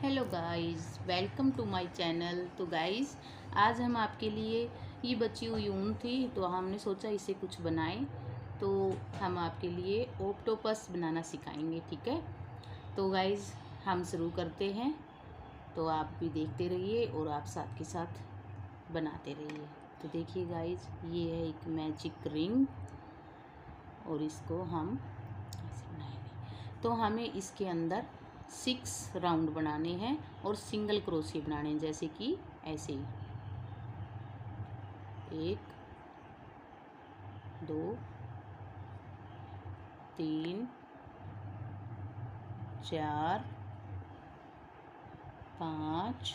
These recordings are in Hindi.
Hello guys, welcome to my channel. तो गाइस, आज हम आपके लिए ये बची हुई ऊन थी तो हमने सोचा इसे कुछ बनाएं। तो हम आपके लिए ऑक्टोपस बनाना सिखाएंगे, ठीक है। तो गाइस, हम शुरू करते हैं। तो आप भी देखते रहिए और आप साथ के साथ बनाते रहिए। तो देखिए गाइस, ये है एक मैजिक रिंग और इसको हम ऐसे बनाएंगे। तो हमें इसके अंदर 6 राउंड बनाने हैं और सिंगल क्रोशिया बनाने हैं, जैसे कि ऐसे ही 1 2 3 4 5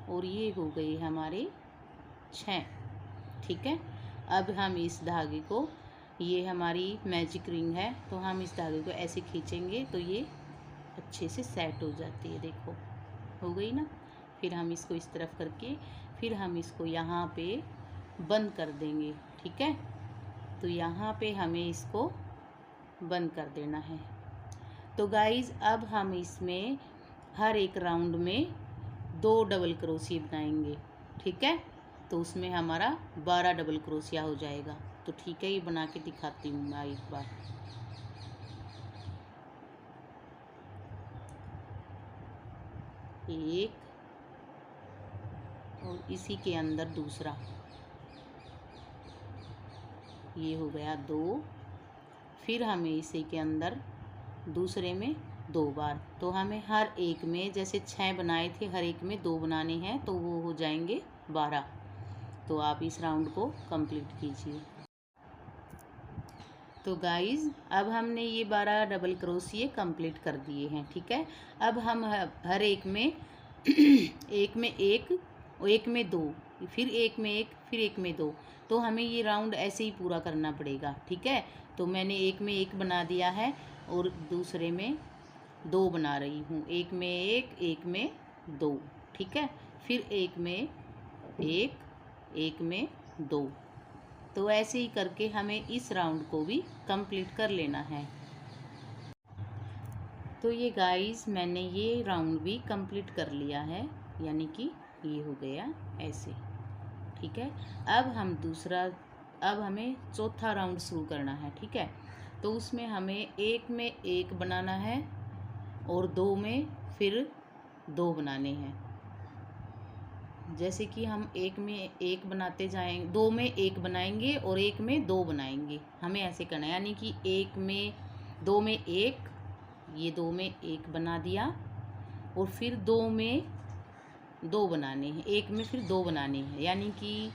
और ये हो गए हमारे 6, ठीक है। अब हम इस धागे को, ये हमारी मैजिक रिंग है, तो हम इस धागे को ऐसे खींचेंगे तो ये अच्छे से सेट हो जाती है। देखो, हो गई ना। फिर हम इसको इस तरफ करके फिर हम इसको यहाँ पे बंद कर देंगे, ठीक है। तो यहाँ पे हमें इसको बंद कर देना है। तो गाइज, अब हम इसमें हर एक राउंड में 2 डबल क्रोशिया बनाएंगे, ठीक है। तो उसमें हमारा 12 डबल क्रोशिया हो जाएगा। तो ठीक है, ये बना के दिखाती हूँ मैं एक बार। एक और इसी के अंदर दूसरा, ये हो गया 2। फिर हमें इसी के अंदर दूसरे में 2 बार। तो हमें हर एक में, जैसे 6 बनाए थे, हर एक में 2 बनाने हैं, तो वो हो जाएंगे 12। तो आप इस राउंड को कंप्लीट कीजिए। तो गाइज, अब हमने ये 12 डबल क्रोशिया कंप्लीट कर दिए हैं, ठीक है। अब हम हर एक में एक में एक, एक में 2, फिर एक में एक, फिर एक में 2। तो हमें ये राउंड ऐसे ही पूरा करना पड़ेगा, ठीक है। तो मैंने एक में एक बना दिया है और दूसरे में 2 बना रही हूँ। एक में एक में 2, ठीक है। फिर एक में एक, एक में 2। तो ऐसे ही करके हमें इस राउंड को भी कंप्लीट कर लेना है। तो ये गाइस, मैंने ये राउंड भी कंप्लीट कर लिया है, यानी कि ये हो गया ऐसे, ठीक है। अब हमें चौथा राउंड शुरू करना है, ठीक है। तो उसमें हमें एक में एक बनाना है और 2 में फिर 2 बनाने हैं। जैसे कि हम एक में एक बनाते जाएंगे, 2 में एक बनाएंगे और एक में 2 बनाएंगे। हमें ऐसे करना है, यानी कि एक में 2 में एक, ये 2 में एक बना दिया और फिर 2 में 2 बनाने हैं, एक में फिर 2 बनाने हैं, यानी कि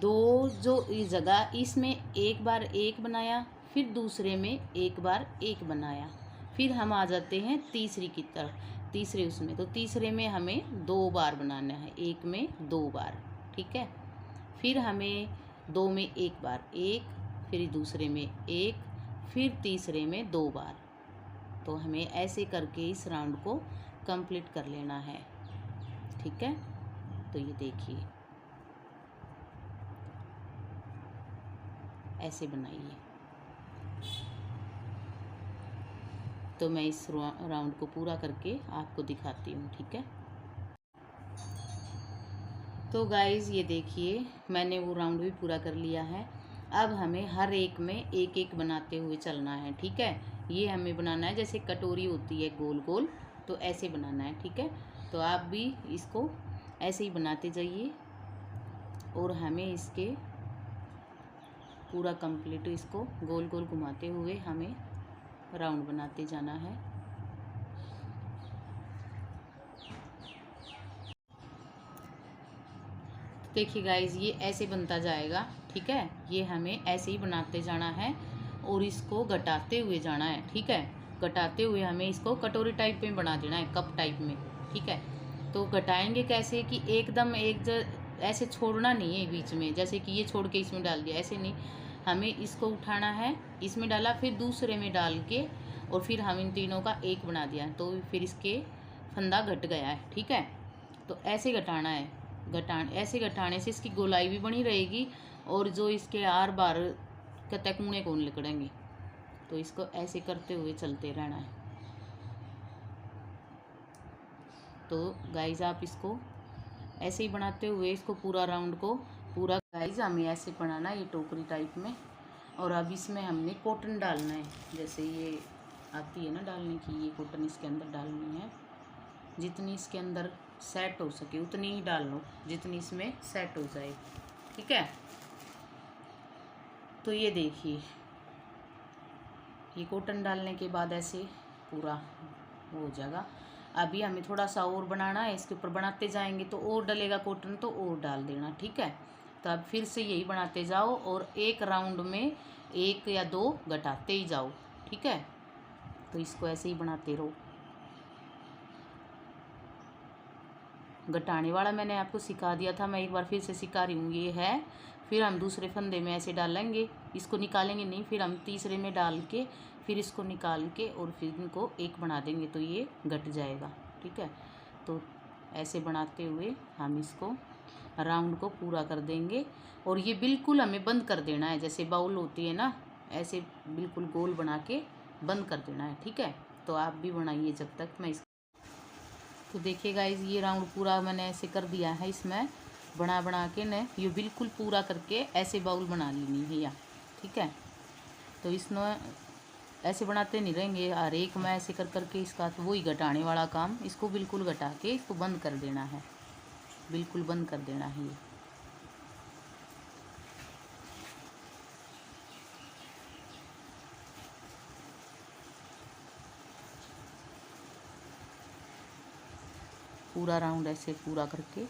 2 जो इस जगह, इसमें एक बार एक बनाया, फिर दूसरे में एक बार एक बनाया। फिर हम आ जाते हैं तीसरी की तरफ, तीसरे उसमें, तो तीसरे में हमें 2 बार बनाना है, एक में 2 बार, ठीक है। फिर हमें 2 में एक बार एक, फिर दूसरे में एक, फिर तीसरे में 2 बार। तो हमें ऐसे करके इस राउंड को कंप्लीट कर लेना है, ठीक है। तो ये देखिए, ऐसे बनाइए। तो मैं इस राउंड को पूरा करके आपको दिखाती हूँ, ठीक है। तो गाइज़, ये देखिए, मैंने वो राउंड भी पूरा कर लिया है। अब हमें हर एक में एक एक बनाते हुए चलना है, ठीक है। ये हमें बनाना है जैसे कटोरी होती है गोल गोल, तो ऐसे बनाना है, ठीक है। तो आप भी इसको ऐसे ही बनाते जाइए और हमें इसके पूरा कंप्लीट इसको गोल गोल घुमाते हुए हमें राउंड बनाते जाना है। देखिए गाइज, ये ऐसे बनता जाएगा, ठीक है। ये हमें ऐसे ही बनाते जाना है और इसको घटाते हुए जाना है, ठीक है। घटाते हुए हमें इसको कटोरी टाइप में बना देना है, कप टाइप में, ठीक है। तो घटाएंगे कैसे कि एकदम ऐसे छोड़ना नहीं है बीच में, जैसे कि ये छोड़ के इसमें डाल दिया, ऐसे नहीं। हमें इसको उठाना है, इसमें डाला, फिर दूसरे में डाल के, और फिर हम इन तीनों का एक बना दिया, तो फिर इसके फंदा घट गया है, ठीक है। तो ऐसे घटाना है, ऐसे घटाने से इसकी गोलाई भी बनी रहेगी और जो इसके आर बार कतई कूने कौन निकलेंगे। तो इसको ऐसे करते हुए चलते रहना है। तो गाइज आप इसको ऐसे ही बनाते हुए इसको पूरा राउंड को पूरा गाइज हमें ऐसे बनाना है, ये टोकरी टाइप में। और अब इसमें हमने कॉटन डालना है, जैसे ये आती है ना डालने की, ये कॉटन इसके अंदर डालनी है। जितनी इसके अंदर सेट हो सके उतनी ही डाल लो, जितनी इसमें सेट हो जाए, ठीक है। तो ये देखिए, ये कॉटन डालने के बाद ऐसे पूरा हो जाएगा। अभी हमें थोड़ा सा और बनाना है, इसके ऊपर बनाते जाएंगे तो और डलेगा कॉटन, तो और डाल देना, ठीक है। तो अब फिर से यही बनाते जाओ और एक राउंड में 1 या 2 घटाते ही जाओ, ठीक है। तो इसको ऐसे ही बनाते रहो। घटाने वाला मैंने आपको सिखा दिया था, मैं एक बार फिर से सिखा रही हूँ, ये है। फिर हम दूसरे फंदे में ऐसे डालेंगे, इसको निकालेंगे नहीं, फिर हम तीसरे में डाल के फिर इसको निकाल के और फिर इनको एक बना देंगे, तो ये घट जाएगा, ठीक है। तो ऐसे बनाते हुए हम इसको राउंड को पूरा कर देंगे। और ये बिल्कुल हमें बंद कर देना है, जैसे बाउल होती है ना, ऐसे बिल्कुल गोल बना के बंद कर देना है, ठीक है। तो आप भी बनाइए जब तक मैं तो देखिए गाइज, ये राउंड पूरा मैंने ऐसे कर दिया है, इसमें बना के न ये बिल्कुल पूरा करके ऐसे बाउल बना लेनी है या, ठीक है। तो इसमें ऐसे बनाते नहीं रहेंगे, हर एक में ऐसे कर करके इसका तो वही घटाने वाला काम, इसको बिल्कुल घटा के इसको बंद कर देना है, बिल्कुल बंद कर देना है ये। पूरा राउंड ऐसे पूरा करके,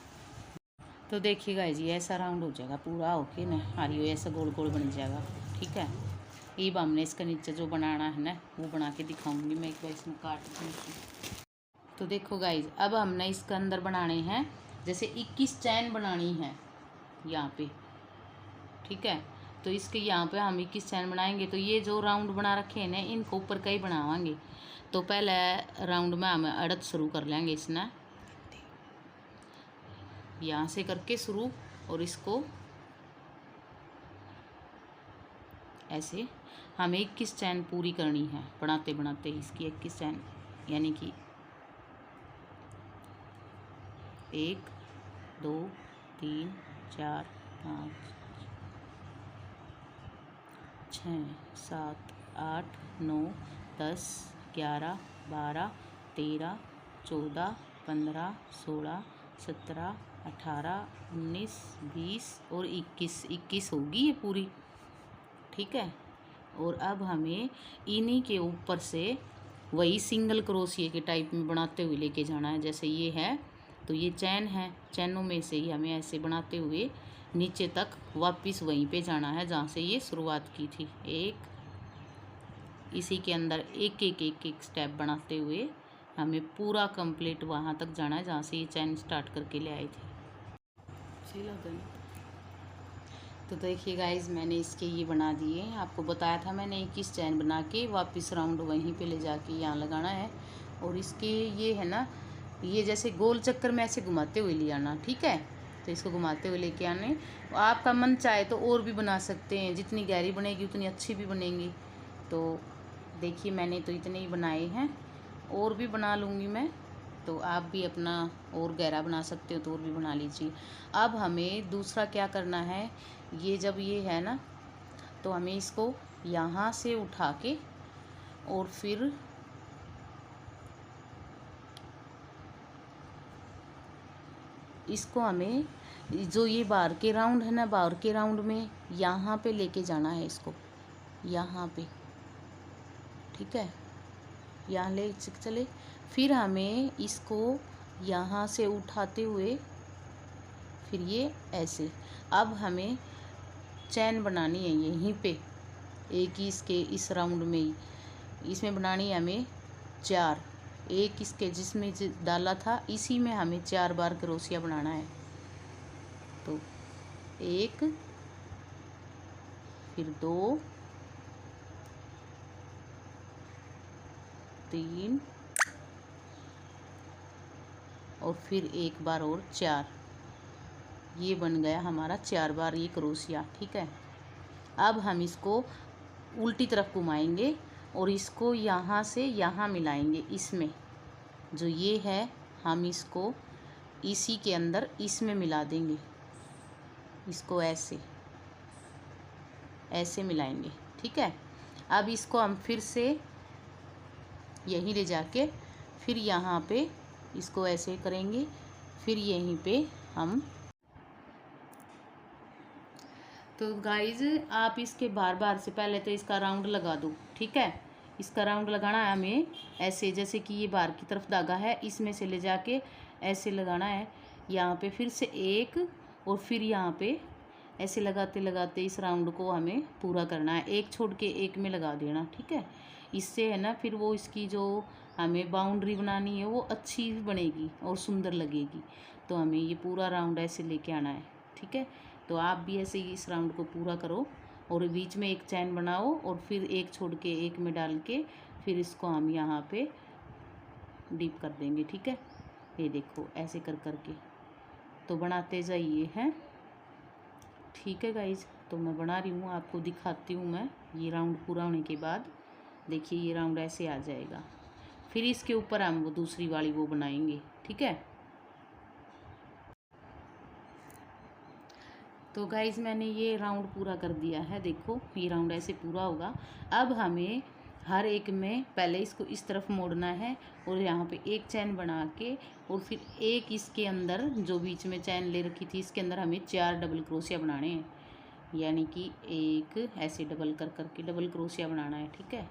तो देखिएगा जी ऐसा राउंड हो जाएगा पूरा होके ना, हारी ऐसा गोल गोल बन जाएगा, ठीक है। अब हमने इसके नीचे जो बनाना है ना वो बना के दिखाऊंगी मैं, एक बार इसमें काट दूँगी। तो देखो गाइज, अब हमने इसके अंदर बनाने हैं, जैसे 21 चैन बनानी है यहाँ पे, ठीक है। तो इसके यहाँ पे हम 21 चैन बनाएंगे। तो ये जो राउंड बना रखे हैं ना, इनको ऊपर का ही बनावांगे। तो पहले राउंड में हम अड़द शुरू कर लेंगे, इसने यहाँ से करके शुरू, और इसको ऐसे हमें 21 चैन पूरी करनी है, बनाते बनाते इसकी 21 चैन, यानी कि 1 2 3 4 5 6 7 8 9 10 11 12 13 14 15 16 17 18 19 20 और 21 होगी ये पूरी, ठीक है। और अब हमें इन्हीं के ऊपर से वही सिंगल क्रोशिया के टाइप में बनाते हुए लेके जाना है। जैसे ये है तो ये चैन है, चैनों में से ही हमें ऐसे बनाते हुए नीचे तक वापस वहीं पे जाना है जहाँ से ये शुरुआत की थी। इसी के अंदर एक एक स्टेप बनाते हुए हमें पूरा कंप्लीट वहाँ तक जाना है जहाँ से ये चैन स्टार्ट करके ले आए थे। तो देखिए गाइज, मैंने इसके ये बना दिए, आपको बताया था मैंने 21 चैन बना के वापस राउंड वहीं पे ले जाके यहाँ लगाना है। और इसके ये है ना, ये जैसे गोल चक्कर में ऐसे घुमाते हुए ले आना, ठीक है। तो इसको घुमाते हुए लेके आने, आपका मन चाहे तो और भी बना सकते हैं, जितनी गहरी बनेगी उतनी अच्छी भी बनेगी। तो देखिए मैंने तो इतने ही बनाए हैं, और भी बना लूँगी मैं, तो आप भी अपना और गहरा बना सकते हो तो और भी बना लीजिए। अब हमें दूसरा क्या करना है, ये जब ये है ना, तो हमें इसको यहाँ से उठा के और फिर इसको हमें जो ये बाहर के राउंड है ना, बाहर के राउंड में यहाँ पे लेके जाना है इसको, यहाँ पे, ठीक है। यहाँ ले चले, फिर हमें इसको यहाँ से उठाते हुए फिर ये ऐसे, अब हमें चैन बनानी है यहीं पे, एक ही इसके इस राउंड में ही, इसमें बनानी है हमें 4, एक इसके जिसमें डाला था इसी में हमें 4 बार क्रोशिया बनाना है। तो 1 फिर 2 3 और फिर एक बार और 4, ये बन गया हमारा 4 बार ये क्रोशिया, ठीक है। अब हम इसको उल्टी तरफ घुमाएंगे और इसको यहाँ से यहाँ मिलाएंगे, इसमें जो ये है हम इसको इसी के अंदर इसमें मिला देंगे। इसको ऐसे ऐसे मिलाएंगे, ठीक है। अब इसको हम फिर से यहीं ले जाके फिर यहाँ पे इसको ऐसे करेंगे, फिर यहीं पे हम। तो गाइज आप इसके बार बार से पहले तो इसका राउंड लगा दो, ठीक है। इसका राउंड लगाना है हमें ऐसे, जैसे कि ये बाहर की तरफ धागा है, इसमें से ले जाके ऐसे लगाना है यहाँ पे, फिर से एक, और फिर यहाँ पे ऐसे लगाते लगाते इस राउंड को हमें पूरा करना है। एक छोड़ के एक में लगा देना, ठीक है। इससे है ना फिर वो इसकी जो हमें बाउंड्री बनानी है वो अच्छी बनेगी और सुंदर लगेगी। तो हमें ये पूरा राउंड ऐसे लेके आना है, ठीक है। तो आप भी ऐसे ही इस राउंड को पूरा करो और बीच में एक चैन बनाओ और फिर एक छोड़ के एक में डाल के फिर इसको हम यहाँ पे डीप कर देंगे, ठीक है। ये देखो ऐसे कर करके तो बनाते जाइए हैं, ठीक है गाइज। तो मैं बना रही हूँ, आपको दिखाती हूँ मैं। ये राउंड पूरा होने के बाद देखिए ये राउंड ऐसे आ जाएगा। फिर इसके ऊपर हम वो दूसरी वाली वो बनाएंगे, ठीक है। तो गाइज मैंने ये राउंड पूरा कर दिया है, देखो ये राउंड ऐसे पूरा होगा। अब हमें हर एक में पहले इसको इस तरफ मोड़ना है और यहाँ पे एक चैन बना के और फिर एक इसके अंदर जो बीच में चैन ले रखी थी इसके अंदर हमें 4 डबल क्रोशिया बनाने हैं, यानी कि एक ऐसे डबल कर करके डबल क्रोशिया बनाना है, ठीक है।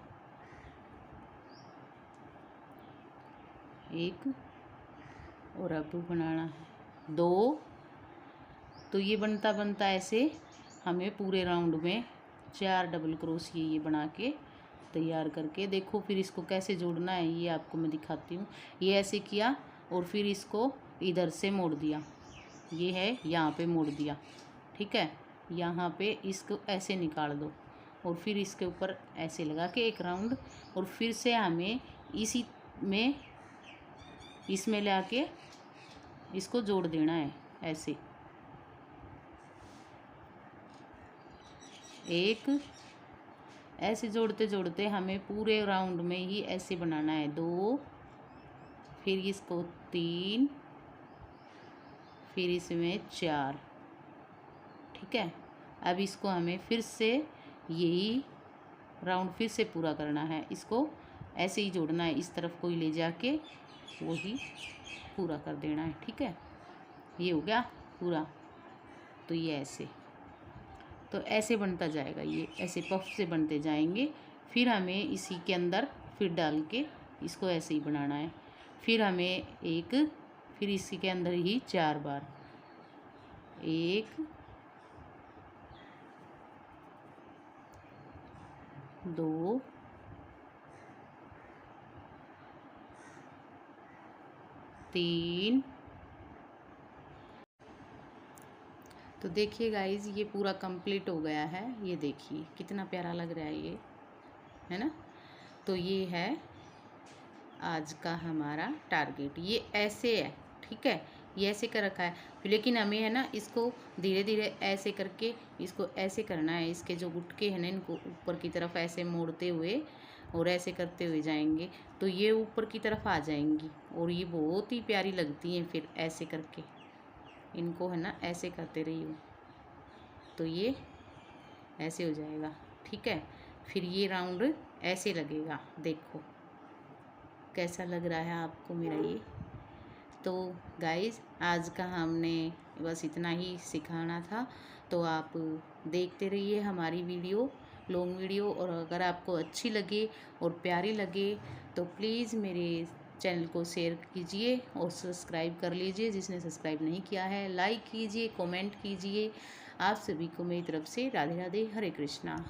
एक और अब बनाना है 2। तो ये बनता बनता ऐसे हमें पूरे राउंड में 4 डबल क्रोशिया ये बना के तैयार करके, देखो फिर इसको कैसे जोड़ना है ये आपको मैं दिखाती हूँ। ये ऐसे किया और फिर इसको इधर से मोड़ दिया, ये है यहाँ पे मोड़ दिया, ठीक है। यहाँ पे इसको ऐसे निकाल दो और फिर इसके ऊपर ऐसे लगा के एक राउंड और फिर से हमें इसी में इसमें ला के इसको जोड़ देना है ऐसे। एक ऐसे जोड़ते जोड़ते हमें पूरे राउंड में ही ऐसे बनाना है 2, फिर इसको 3, फिर इसमें 4, ठीक है। अब इसको हमें फिर से यही राउंड फिर से पूरा करना है, इसको ऐसे ही जोड़ना है, इस तरफ कोई ले जाके वही पूरा कर देना है, ठीक है। ये हो गया पूरा। तो ये ऐसे, तो ऐसे बनता जाएगा, ये ऐसे पफ से बनते जाएंगे। फिर हमें इसी के अंदर फिर डाल के इसको ऐसे ही बनाना है। फिर हमें एक, फिर इसी के अंदर ही 4 बार, 1 2 3। तो देखिए गाइज ये पूरा कंप्लीट हो गया है, ये देखिए कितना प्यारा लग रहा है ये, है ना। तो ये है आज का हमारा टारगेट, ये ऐसे है, ठीक है। ये ऐसे कर रखा है, लेकिन हमें है ना इसको धीरे धीरे ऐसे करके इसको ऐसे करना है। इसके जो गुटके हैं ना इनको ऊपर की तरफ ऐसे मोड़ते हुए और ऐसे करते हुए जाएंगे तो ये ऊपर की तरफ आ जाएंगी और ये बहुत ही प्यारी लगती हैं। फिर ऐसे करके इनको है ना ऐसे करते रहिए तो ये ऐसे हो जाएगा, ठीक है। फिर ये राउंड ऐसे लगेगा, देखो कैसा लग रहा है आपको मेरा ये। तो गाइज आज का हमने बस इतना ही सिखाना था, तो आप देखते रहिए हमारी वीडियो, लॉन्ग वीडियो। और अगर आपको अच्छी लगे और प्यारी लगे तो प्लीज़ मेरे चैनल को शेयर कीजिए और सब्सक्राइब कर लीजिए, जिसने सब्सक्राइब नहीं किया है लाइक कीजिए, कमेंट कीजिए। आप सभी को मेरी तरफ से राधे राधे, हरे कृष्णा।